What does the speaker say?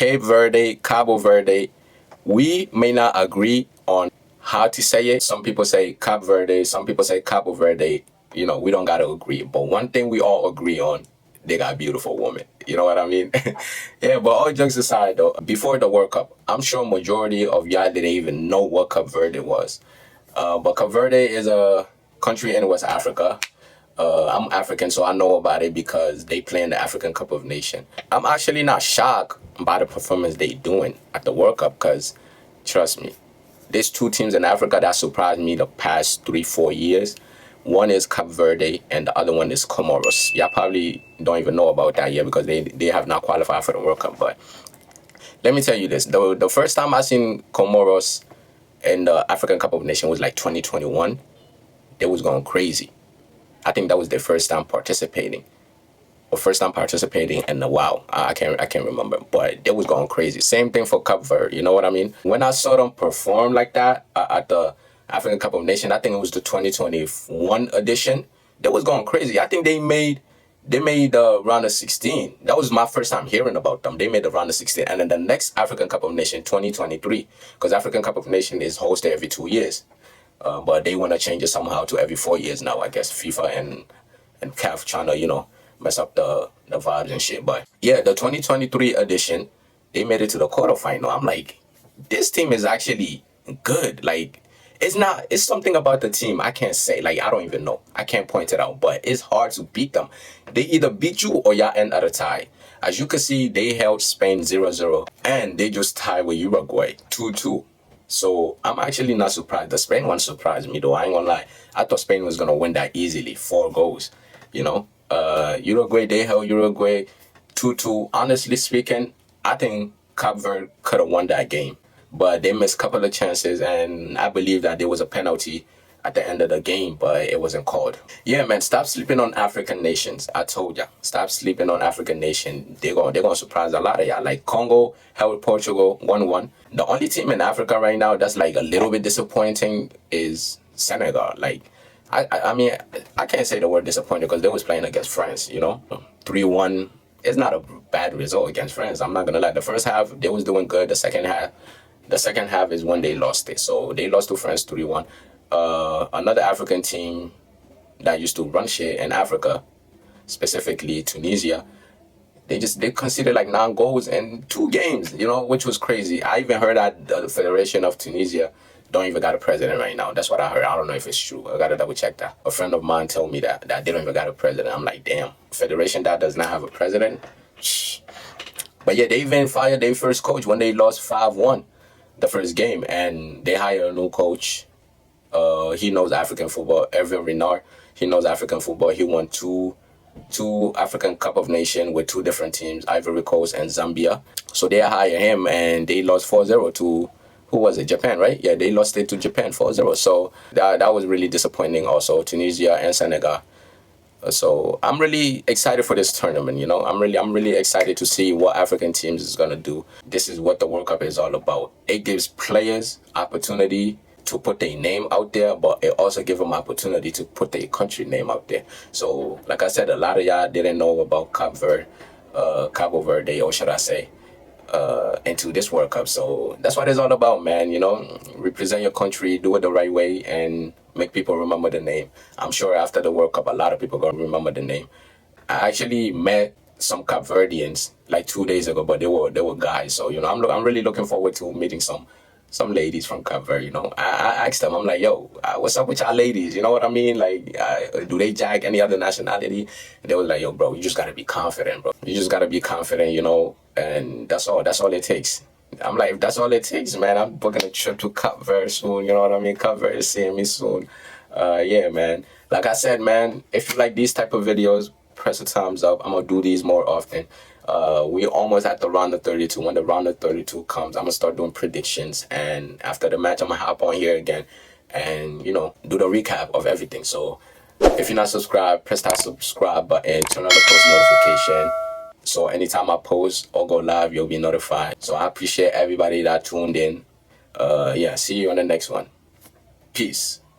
Cape Verde, Cabo Verde, we may not agree on how to say it. Some people say Cape Verde, some people say Cabo Verde. You know, we don't got to agree. But one thing we all agree on, they got beautiful women. You know what I mean? Yeah, but all jokes aside though, before the World Cup, I'm sure majority of y'all didn't even know what Cape Verde was. But Cape Verde is a country in West Africa. I'm African, so I know about it because they play in the African Cup of Nations. I'm actually not shocked by the performance they doing at the World Cup because, trust me, there's two teams in Africa that surprised me the past 3-4 years. One is Cape Verde and the other one is Comoros. Y'all probably don't even know about that yet because they have not qualified for the World Cup. But let me tell you this: the first time I seen Comoros in the African Cup of Nations was like 2021. They was going crazy. I think that was their first time participating. Or first time participating in the wow. I can't remember. But they was going crazy. Same thing for Cape Verde, you know what I mean? When I saw them perform like that at the African Cup of Nations, I think it was the 2021 edition. They was going crazy. I think they made round of 16. That was my first time hearing about them. They made the round of 16. And then the next African Cup of Nations, 2023, because African Cup of Nations is hosted every 2 years. But they want to change it somehow to every 4 years now. I guess FIFA and CAF trying to, mess up the vibes and shit. But yeah, the 2023 edition, they made it to the quarterfinal. I'm like, this team is actually good. Like, it's something about the team I can't say. Like, I don't even know. I can't point it out. But it's hard to beat them. They either beat you or y'all end at a tie. As you can see, they held Spain 0-0. And they just tied with Uruguay 2-2. So I'm actually not surprised. The Spain one surprised me though. I ain't gonna lie. I thought Spain was gonna win that easily. 4 goals. Uruguay, they held Uruguay 2-2. Honestly speaking, I think Cape Verde could have won that game. But they missed a couple of chances, and I believe that there was a penalty at the end of the game, but it wasn't called. Yeah, man, stop sleeping on African nations. I told ya. Stop sleeping on African nation. They're gonna surprise a lot of y'all. Like Congo held Portugal 1-1. The only team in Africa right now that's like a little bit disappointing is Senegal. Like, I mean, I can't say the word disappointed because they was playing against France, 3-1. It's not a bad result against France. I'm not gonna lie. The first half they was doing good. The second half is when they lost it. So they lost to France 3-1. Another African team that used to run shit in Africa, specifically Tunisia, they conceded like 9 goals in 2 games, which was crazy. I even heard that the Federation of Tunisia don't even got a president right now. That's what I heard. I don't know if it's true. I gotta double check that. A friend of mine told me that they don't even got a president. I'm like, damn, federation that does not have a president. Shh. But yeah, they even fired their first coach when they lost 5-1 the first game, and they hired a new coach. He knows African football. Erwin Renard. He knows African football. He won two African Cup of Nations with 2 different teams, Ivory Coast and Zambia. So they hired him, and they lost 4-0 to, who was it? Japan, right? Yeah, they lost it to Japan 4-0. So that was really disappointing. Also, Tunisia and Senegal. So I'm really excited for this tournament. I'm really excited to see what African teams is gonna do. This is what the World Cup is all about. It gives players opportunity to put their name out there, but it also gives them opportunity to put their country name out there. So, like I said, a lot of y'all didn't know about Cabo Verde, or should I say, into this World Cup. So that's what it's all about, man. Represent your country, do it the right way, and make people remember the name. I'm sure after the World Cup, a lot of people gonna remember the name. I actually met some Cape Verdeans like 2 days ago, but they were guys. So I'm really looking forward to meeting some ladies from Cape Verde. I asked them, I'm like, yo, what's up with y'all ladies? You know what I mean? Like, do they jag any other nationality? And they was like, yo, bro, you just gotta be confident, bro. You just gotta be confident, and that's all it takes. I'm like, if that's all it takes, man, I'm booking a trip to Cape Verde soon. You know what I mean? Cape Verde is seeing me soon. Yeah, man. Like I said, man, if you like these type of videos, press a thumbs up. I'm gonna do these more often. We're almost at the round of 32. When the round of 32 comes, I'm gonna start doing predictions, and after the match, I'm gonna hop on here again and do the recap of everything. So if you're not subscribed, press that subscribe button, turn on the post notification, so anytime I post or go live, you'll be notified. So I appreciate everybody that tuned in. Yeah, see you on the next one. Peace.